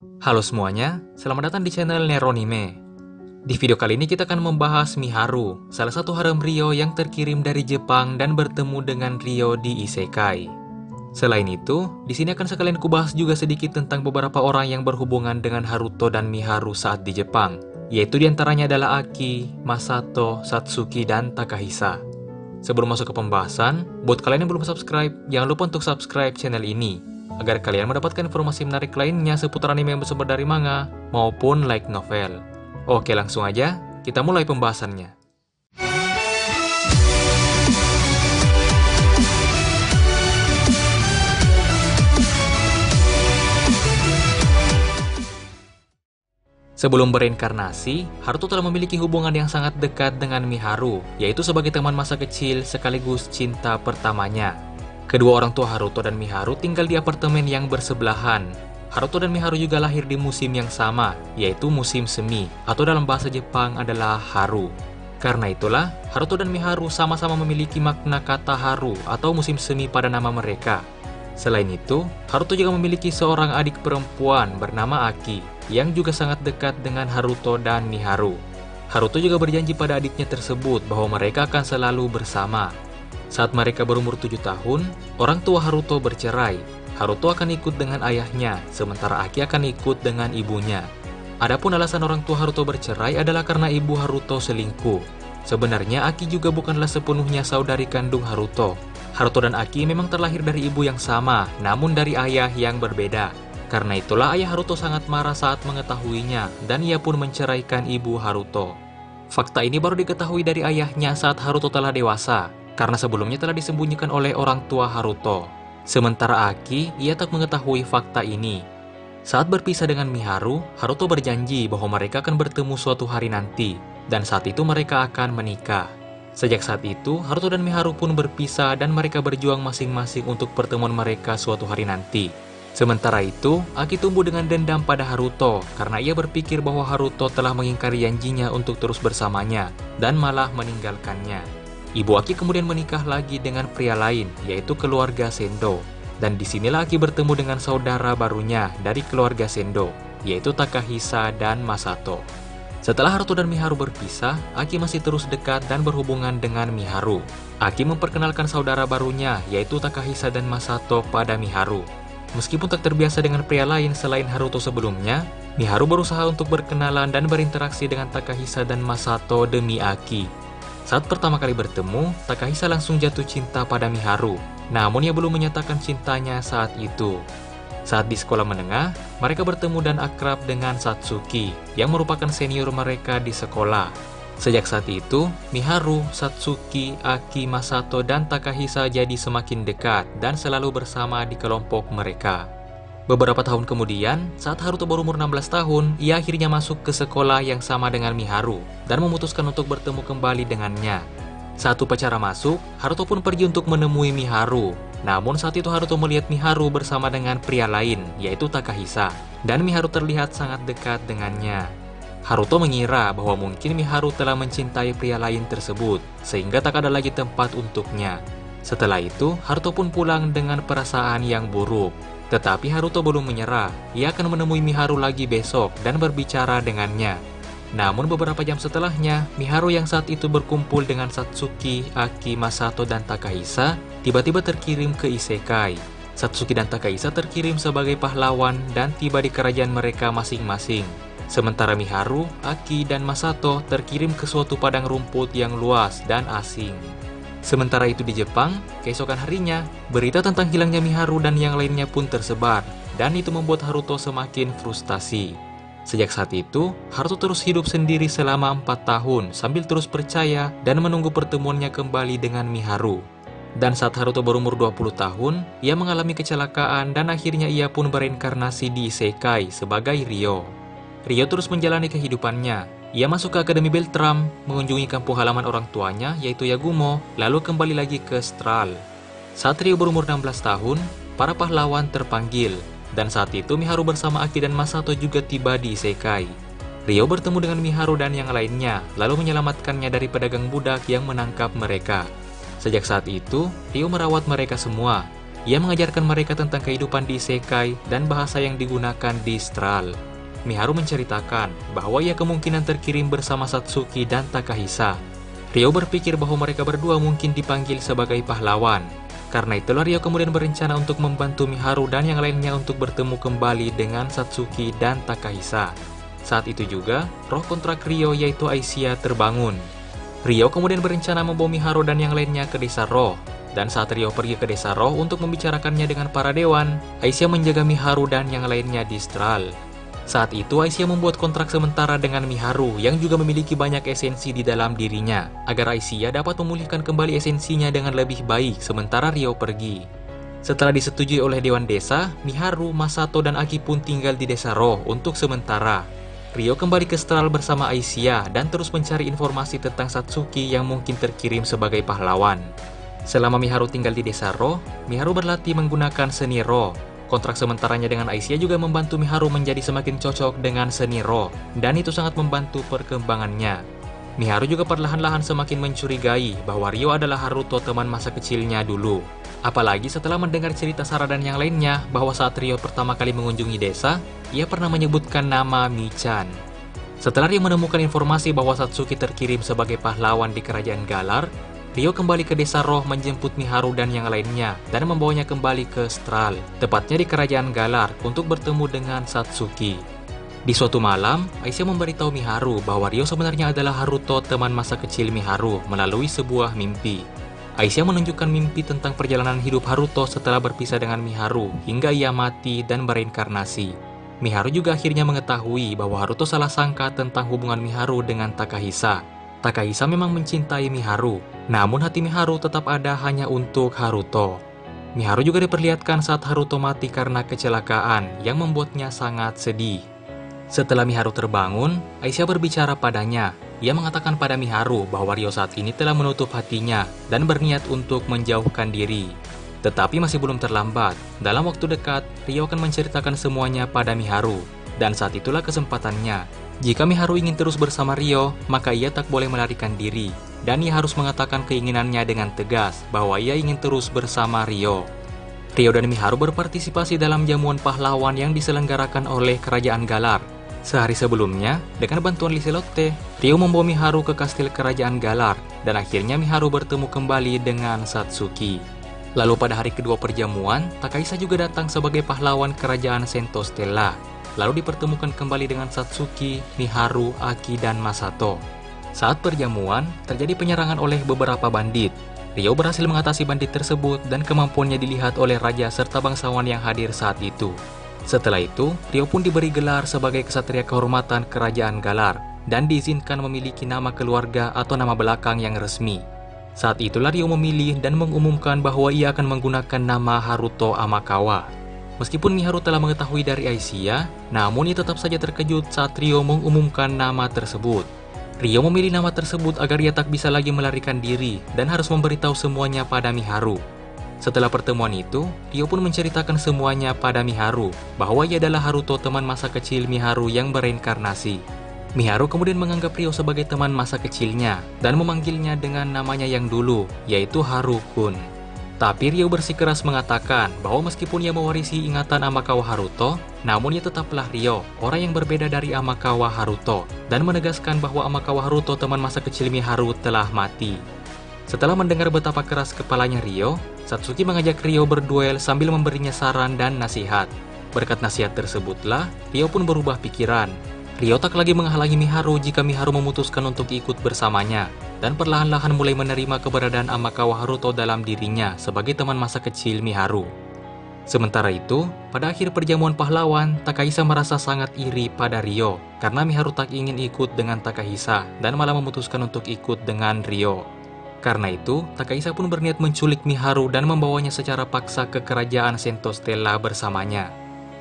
Halo semuanya, selamat datang di channel Neronime. Di video kali ini kita akan membahas Miharu, salah satu harem Ryo yang terkirim dari Jepang dan bertemu dengan Ryo di Isekai. Selain itu, di sini akan sekalian kubahas juga sedikit tentang beberapa orang yang berhubungan dengan Haruto dan Miharu saat di Jepang, yaitu diantaranya adalah Aki, Masato, Satsuki, dan Takahisa. Sebelum masuk ke pembahasan, buat kalian yang belum subscribe, jangan lupa untuk subscribe channel ini, agar kalian mendapatkan informasi menarik lainnya seputar anime yang bersumber dari manga maupun light novel. Oke, langsung aja, kita mulai pembahasannya. Sebelum bereinkarnasi, Haruto telah memiliki hubungan yang sangat dekat dengan Miharu, yaitu sebagai teman masa kecil sekaligus cinta pertamanya. Kedua orang tua Haruto dan Miharu tinggal di apartemen yang bersebelahan. Haruto dan Miharu juga lahir di musim yang sama, yaitu musim semi, atau dalam bahasa Jepang adalah Haru. Karena itulah, Haruto dan Miharu sama-sama memiliki makna kata Haru atau musim semi pada nama mereka. Selain itu, Haruto juga memiliki seorang adik perempuan bernama Aki, yang juga sangat dekat dengan Haruto dan Miharu. Haruto juga berjanji pada adiknya tersebut bahwa mereka akan selalu bersama. Saat mereka berumur 7 tahun, orang tua Haruto bercerai. Haruto akan ikut dengan ayahnya, sementara Aki akan ikut dengan ibunya. Adapun alasan orang tua Haruto bercerai adalah karena ibu Haruto selingkuh. Sebenarnya Aki juga bukanlah sepenuhnya saudari kandung Haruto. Haruto dan Aki memang terlahir dari ibu yang sama, namun dari ayah yang berbeda. Karena itulah ayah Haruto sangat marah saat mengetahuinya, dan ia pun menceraikan ibu Haruto. Fakta ini baru diketahui dari ayahnya saat Haruto telah dewasa, karena sebelumnya telah disembunyikan oleh orang tua Haruto. Sementara Aki, ia tak mengetahui fakta ini. Saat berpisah dengan Miharu, Haruto berjanji bahwa mereka akan bertemu suatu hari nanti, dan saat itu mereka akan menikah. Sejak saat itu, Haruto dan Miharu pun berpisah dan mereka berjuang masing-masing untuk pertemuan mereka suatu hari nanti. Sementara itu, Aki tumbuh dengan dendam pada Haruto karena ia berpikir bahwa Haruto telah mengingkari janjinya untuk terus bersamanya dan malah meninggalkannya. Ibu Aki kemudian menikah lagi dengan pria lain, yaitu keluarga Sendo. Dan disinilah Aki bertemu dengan saudara barunya dari keluarga Sendo, yaitu Takahisa dan Masato. Setelah Haruto dan Miharu berpisah, Aki masih terus dekat dan berhubungan dengan Miharu. Aki memperkenalkan saudara barunya, yaitu Takahisa dan Masato pada Miharu. Meskipun tak terbiasa dengan pria lain selain Haruto sebelumnya, Miharu berusaha untuk berkenalan dan berinteraksi dengan Takahisa dan Masato demi Aki. Saat pertama kali bertemu, Takahisa langsung jatuh cinta pada Miharu, namun ia belum menyatakan cintanya saat itu. Saat di sekolah menengah, mereka bertemu dan akrab dengan Satsuki, yang merupakan senior mereka di sekolah. Sejak saat itu, Miharu, Satsuki, Aki, Masato, dan Takahisa jadi semakin dekat dan selalu bersama di kelompok mereka. Beberapa tahun kemudian, saat Haruto berumur 16 tahun, ia akhirnya masuk ke sekolah yang sama dengan Miharu dan memutuskan untuk bertemu kembali dengannya. Saat upacara masuk, Haruto pun pergi untuk menemui Miharu. Namun saat itu Haruto melihat Miharu bersama dengan pria lain, yaitu Takahisa, dan Miharu terlihat sangat dekat dengannya. Haruto mengira bahwa mungkin Miharu telah mencintai pria lain tersebut, sehingga tak ada lagi tempat untuknya. Setelah itu, Haruto pun pulang dengan perasaan yang buruk. Tetapi Haruto belum menyerah, ia akan menemui Miharu lagi besok dan berbicara dengannya. Namun beberapa jam setelahnya, Miharu yang saat itu berkumpul dengan Satsuki, Aki, Masato, dan Takahisa, tiba-tiba terkirim ke Isekai. Satsuki dan Takahisa terkirim sebagai pahlawan dan tiba di kerajaan mereka masing-masing. Sementara Miharu, Aki, dan Masato terkirim ke suatu padang rumput yang luas dan asing. Sementara itu di Jepang, keesokan harinya, berita tentang hilangnya Miharu dan yang lainnya pun tersebar, dan itu membuat Haruto semakin frustasi. Sejak saat itu, Haruto terus hidup sendiri selama 4 tahun sambil terus percaya dan menunggu pertemuannya kembali dengan Miharu. Dan saat Haruto berumur 20 tahun, ia mengalami kecelakaan dan akhirnya ia pun bereinkarnasi di Isekai sebagai Ryo. Ryo terus menjalani kehidupannya. Ia masuk ke Akademi Beltram, mengunjungi kampung halaman orang tuanya yaitu Yagumo, lalu kembali lagi ke Stral. Saat Ryo berumur 16 tahun, para pahlawan terpanggil. Dan saat itu Miharu bersama Aki dan Masato juga tiba di Isekai. Ryo bertemu dengan Miharu dan yang lainnya, lalu menyelamatkannya dari pedagang budak yang menangkap mereka. Sejak saat itu, Ryo merawat mereka semua. Ia mengajarkan mereka tentang kehidupan di isekai dan bahasa yang digunakan di Stral. Miharu menceritakan bahwa ia kemungkinan terkirim bersama Satsuki dan Takahisa. Ryo berpikir bahwa mereka berdua mungkin dipanggil sebagai pahlawan. Karena itulah Ryo kemudian berencana untuk membantu Miharu dan yang lainnya untuk bertemu kembali dengan Satsuki dan Takahisa. Saat itu juga, roh kontrak Ryo yaitu Aishia terbangun. Ryo kemudian berencana membawa Miharu dan yang lainnya ke desa roh. Dan saat Ryo pergi ke desa roh untuk membicarakannya dengan para dewan, Aishia menjaga Miharu dan yang lainnya di Stral. Saat itu Aishia membuat kontrak sementara dengan Miharu yang juga memiliki banyak esensi di dalam dirinya, agar Aishia dapat memulihkan kembali esensinya dengan lebih baik sementara Ryo pergi. Setelah disetujui oleh Dewan Desa, Miharu, Masato, dan Aki pun tinggal di desa roh untuk sementara. Ryo kembali ke Stral bersama Aishia dan terus mencari informasi tentang Satsuki yang mungkin terkirim sebagai pahlawan. Selama Miharu tinggal di desa roh, Miharu berlatih menggunakan seni roh. Kontrak sementaranya dengan Aishia juga membantu Miharu menjadi semakin cocok dengan seni roh, dan itu sangat membantu perkembangannya. Miharu juga perlahan-lahan semakin mencurigai bahwa Ryo adalah Haruto teman masa kecilnya dulu. Apalagi setelah mendengar cerita Sarah dan yang lainnya bahwa saat Ryo pertama kali mengunjungi desa, ia pernah menyebutkan nama Michan. Setelah Ryo menemukan informasi bahwa Satsuki terkirim sebagai pahlawan di kerajaan Galar, Ryo kembali ke desa roh menjemput Miharu dan yang lainnya dan membawanya kembali ke Stral, tepatnya di kerajaan Galar untuk bertemu dengan Satsuki. Di suatu malam, Aishia memberitahu Miharu bahwa Ryo sebenarnya adalah Haruto teman masa kecil Miharu melalui sebuah mimpi. Aishia menunjukkan mimpi tentang perjalanan hidup Haruto setelah berpisah dengan Miharu hingga ia mati dan bereinkarnasi. Miharu juga akhirnya mengetahui bahwa Haruto salah sangka tentang hubungan Miharu dengan Takahisa. Takahisa memang mencintai Miharu, namun hati Miharu tetap ada hanya untuk Haruto. Miharu juga diperlihatkan saat Haruto mati karena kecelakaan yang membuatnya sangat sedih. Setelah Miharu terbangun, Aishia berbicara padanya. Ia mengatakan pada Miharu bahwa Ryo saat ini telah menutup hatinya dan berniat untuk menjauhkan diri. Tetapi masih belum terlambat. Dalam waktu dekat, Ryo akan menceritakan semuanya pada Miharu. Dan saat itulah kesempatannya. Jika Miharu ingin terus bersama Ryo, maka ia tak boleh melarikan diri. Dan ia harus mengatakan keinginannya dengan tegas bahwa ia ingin terus bersama Ryo. Ryo dan Miharu berpartisipasi dalam jamuan pahlawan yang diselenggarakan oleh Kerajaan Galar. Sehari sebelumnya, dengan bantuan Liselotte, Ryo membawa Miharu ke kastil Kerajaan Galar. Dan akhirnya Miharu bertemu kembali dengan Satsuki. Lalu pada hari kedua perjamuan, Takahisa juga datang sebagai pahlawan Kerajaan Sento Stella. Lalu dipertemukan kembali dengan Satsuki, Miharu, Aki, dan Masato. Saat perjamuan, terjadi penyerangan oleh beberapa bandit. Ryo berhasil mengatasi bandit tersebut dan kemampuannya dilihat oleh raja serta bangsawan yang hadir saat itu. Setelah itu, Ryo pun diberi gelar sebagai Ksatria Kehormatan Kerajaan Galar dan diizinkan memiliki nama keluarga atau nama belakang yang resmi. Saat itulah Ryo memilih dan mengumumkan bahwa ia akan menggunakan nama Haruto Amakawa. Meskipun Miharu telah mengetahui dari Aishia, namun ia tetap saja terkejut saat Ryo mengumumkan nama tersebut. Ryo memilih nama tersebut agar ia tak bisa lagi melarikan diri dan harus memberitahu semuanya pada Miharu. Setelah pertemuan itu, Ryo pun menceritakan semuanya pada Miharu bahwa ia adalah Haruto teman masa kecil Miharu yang bereinkarnasi. Miharu kemudian menganggap Ryo sebagai teman masa kecilnya dan memanggilnya dengan namanya yang dulu, yaitu Haru-kun. Tapi Ryo bersikeras mengatakan bahwa meskipun ia mewarisi ingatan Amakawa Haruto, namun ia tetaplah Ryo, orang yang berbeda dari Amakawa Haruto, dan menegaskan bahwa Amakawa Haruto teman masa kecil Miharu telah mati. Setelah mendengar betapa keras kepalanya Ryo, Satsuki mengajak Ryo berduel sambil memberinya saran dan nasihat. Berkat nasihat tersebutlah, Ryo pun berubah pikiran. Ryo tak lagi menghalangi Miharu jika Miharu memutuskan untuk ikut bersamanya, dan perlahan-lahan mulai menerima keberadaan Amakawa Haruto dalam dirinya sebagai teman masa kecil Miharu. Sementara itu, pada akhir perjamuan pahlawan, Takahisa merasa sangat iri pada Ryo karena Miharu tak ingin ikut dengan Takahisa dan malah memutuskan untuk ikut dengan Ryo. Karena itu, Takahisa pun berniat menculik Miharu dan membawanya secara paksa ke kerajaan Sento Stella bersamanya.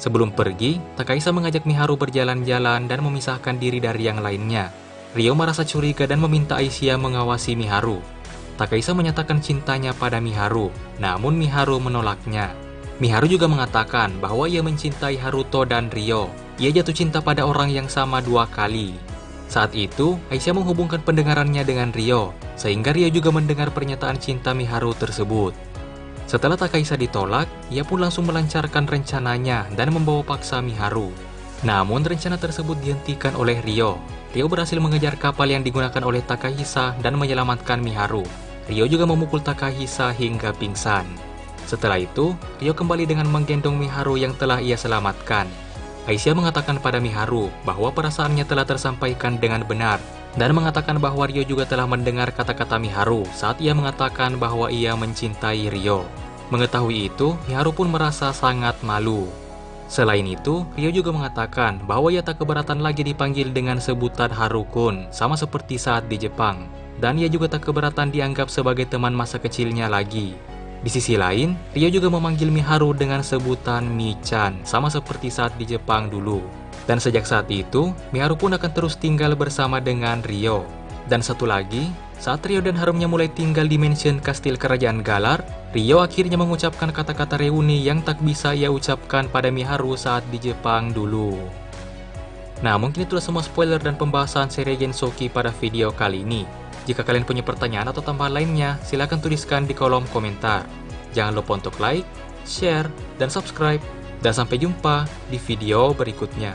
Sebelum pergi, Takahisa mengajak Miharu berjalan-jalan dan memisahkan diri dari yang lainnya. Ryo merasa curiga dan meminta Aishia mengawasi Miharu. Takahisa menyatakan cintanya pada Miharu, namun Miharu menolaknya. Miharu juga mengatakan bahwa ia mencintai Haruto dan Ryo. Ia jatuh cinta pada orang yang sama 2 kali. Saat itu, Aishia menghubungkan pendengarannya dengan Ryo, sehingga Ryo juga mendengar pernyataan cinta Miharu tersebut. Setelah Takahisa ditolak, ia pun langsung melancarkan rencananya dan membawa paksa Miharu. Namun rencana tersebut dihentikan oleh Ryo. Ryo berhasil mengejar kapal yang digunakan oleh Takahisa dan menyelamatkan Miharu. Ryo juga memukul Takahisa hingga pingsan. Setelah itu, Ryo kembali dengan menggendong Miharu yang telah ia selamatkan. Aisyah mengatakan pada Miharu bahwa perasaannya telah tersampaikan dengan benar, dan mengatakan bahwa Ryo juga telah mendengar kata-kata Miharu saat ia mengatakan bahwa ia mencintai Ryo. Mengetahui itu, Miharu pun merasa sangat malu. Selain itu, Ryo juga mengatakan bahwa ia tak keberatan lagi dipanggil dengan sebutan Haru-kun, sama seperti saat di Jepang. Dan ia juga tak keberatan dianggap sebagai teman masa kecilnya lagi. Di sisi lain, Ryo juga memanggil Miharu dengan sebutan Mi-chan, sama seperti saat di Jepang dulu. Dan sejak saat itu, Miharu pun akan terus tinggal bersama dengan Ryo. Dan satu lagi, saat Ryo dan Harumnya mulai tinggal di mansion kastil kerajaan Galar, Ryo akhirnya mengucapkan kata-kata reuni yang tak bisa ia ucapkan pada Miharu saat di Jepang dulu. Nah, mungkin itulah semua spoiler dan pembahasan seri Gensoki pada video kali ini. Jika kalian punya pertanyaan atau tambahan lainnya, silahkan tuliskan di kolom komentar. Jangan lupa untuk like, share, dan subscribe. Dan sampai jumpa di video berikutnya.